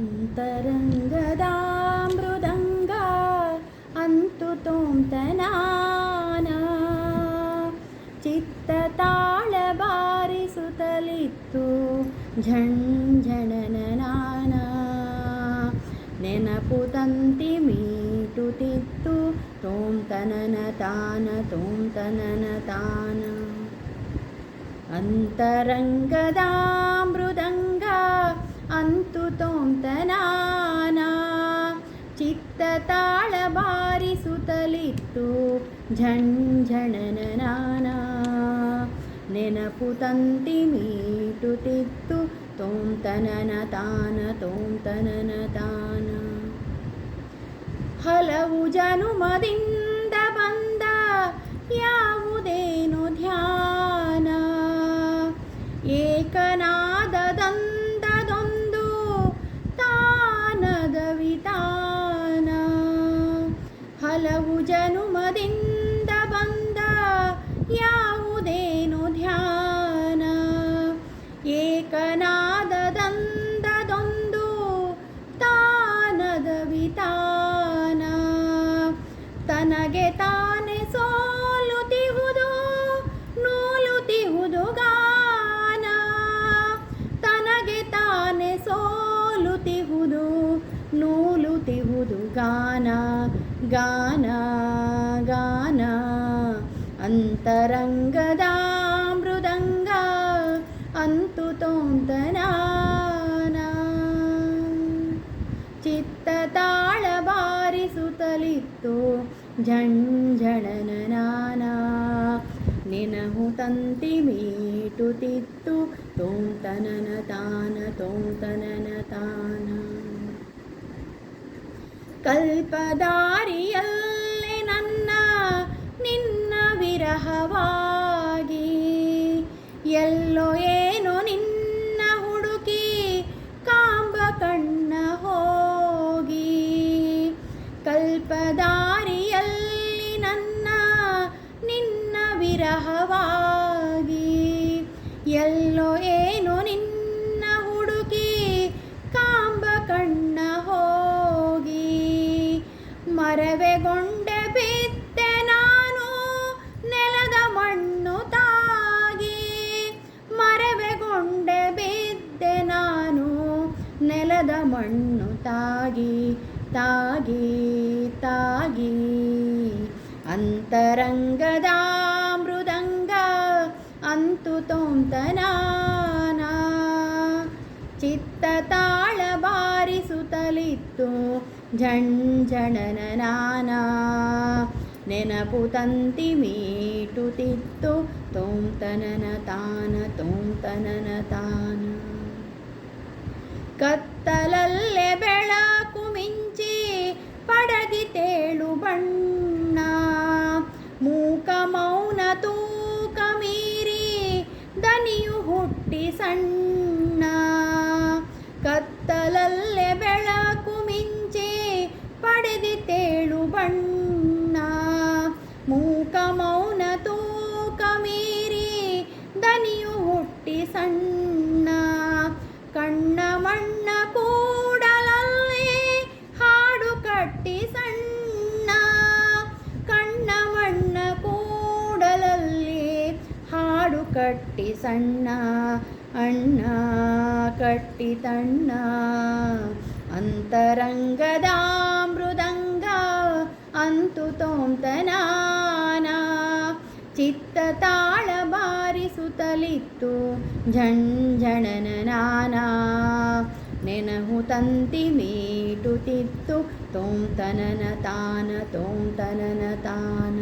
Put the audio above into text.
ಅಂತರಂಗದ ಮೃದಂಗ ಅಂತು ತೋಂತನಾನ ಚಿತ್ತ ತಾಳ ಬಾರಿಸುತ್ತಲಿತ್ತು ಝಂಝಣನನಾನ ನೆನಪು ತಂತಿ ಮೀಟುತ್ತಿತ್ತು ತೋಂತನನ ತಾನ ತೋಂತನನ ತಾನ ಅಂತರಂಗದ ಮೃದಂಗ ಅಂತು ತೋಂತನಾನ ಚಿತ್ತ ತಾಳ ಬಾರಿಸುತ್ತಲಿತ್ತು ಝಂಝಣನನಾನ ನೆನಪು ತಂತಿ ಮೀಟುತ್ತಿತ್ತು ತೋಂತನನ ತಾನ ತೋಂತನನ ತಾನ ಹಲವು ಜನುಮದಿಂದ ಬಂದ ಯಾವುದೇನು ಧ್ಯಾನ ಏಕನಾದದಂದದೊಂದು ತಾನದ ವಿತಾನ ಹಲವು ಜನುಮದಿಂದ ಬಂದ ಯಾವುದೇನು ಧ್ಯಾನ ಏಕನಾದದಂದದೊಂದು ತಾನದ ವಿತಾನ ತನಗೆ ತಾನೆ ಸೋಲುತ್ತಿಹುದು ನೂಲುತ್ತಿಹುದು ಗಾನ ತನಗೆ ತಾನೆ ಸೋಲುತ್ತಿಹುದು ನೂಲುತ್ತಿಹುದು ಗಾನ ಗಾನ ಗಾನ ಅಂತರಂಗದ ಮೃದಂಗ ಅಂತು ತೋಂತನಾನ ಚಿತ್ತ ತಾಳ ಬಾರಿಸುತ್ತಲಿತ್ತು ಝಂಝಣನನಾನ ನೆನಹು ತಂತಿ ಮೀಟುತ್ತಿತ್ತು ತೋಂತನನ ತಾನ ತೋಂತನನ ತಾನ ಕಲ್ಪದಾರಿಯಲ್ಲಿ ನನ್ನ ನಿನ್ನ ವಿರಹವಾಗಿ ಎಲ್ಲೋ ಏನೋ ನಿನ್ನ ಹುಡುಕಿ ಕಾಂಬ ಕಣ್ಣ ಹೋಗಿ ಕಲ್ಪದಾರಿಯಲ್ಲಿ ನನ್ನ ನಿನ್ನ ವಿರಹವಾಗಿ ಎಲ್ಲೋ ಏನೋ ನಿನ್ನ ಹುಡುಕಿ ಕಾಂಬ ಕಣ್ಣ ಹೋಗಿ ಮರವೆಗೊಂಡೆ ಬಿದ್ದೆ ನಾನು ನೆಲದ ಮಣ್ಣು ತಾಗಿ ಮರವೆಗೊಂಡೆ ಬಿದ್ದೆ ನಾನು ನೆಲದ ಮಣ್ಣು ತಾಗಿ ತಾಗಿ ತಾಗಿ ಅಂತರಂಗದ ಮೃದಂಗ ಅಂತು ತೋಂತನಾನ ಚಿತ್ತ ತಾಳ ಬಾರಿಸುತ್ತಲಿತ್ತು ಝಂಝಣನನಾನ ನೆನಪು ತಂತಿ ಮೀಟುತ್ತಿತ್ತು ತೋಂತನನ ತಾನ ತೋಂತನನ ತಾನ ಕತ್ತಲಲ್ಲೇ ಬೆಳಕು ಮಿಂಚಿ ಪಡಗಿತೇಳು ಬಣ್ಣ ಮೂಕ ಮೌನ ತೂಕ ಮೀರಿ ದನಿಯು ಹುಟ್ಟಿ ಸಣ್ಣ ಕತ್ತಲಲ್ಲೇ ಬೆಳಕು ಮಿಂಚಿ ಪಡೆದಿತೇಳು ಬಣ್ಣ ಮೂಕ ಮೌನ ತೂಕ ಮೀರಿ ದನಿಯು ಹುಟ್ಟಿ ಸಣ್ಣ ಕಣ್ಣ ಮಣ್ಣ ಕೂಡಲಲ್ಲಿ ಹಾಡು ಕಟ್ಟಿ ಸಣ್ಣ ಕಣ್ಣ ಮಣ್ಣ ಕೂಡಲಲ್ಲಿ ಹಾಡು ಕಟ್ಟಿ ಸಣ್ಣ ಅಣ್ಣ ಕಟ್ಟಿ ತಣ್ಣ ಅಂತರಂಗದ ಮೃದಂಗ ಅಂತು ತೋಂತನಾನ ಚಿತ್ತ ತಾಳ ಬಾರಿಸುತ್ತಲಿತ್ತು ಝಂಝಣನನಾನ ನೆನಹು ತಂತಿ ಮೀಟುತ್ತಿತ್ತು ತೋಂತನನ ತಾನ ತೋಂತನನ ತಾನ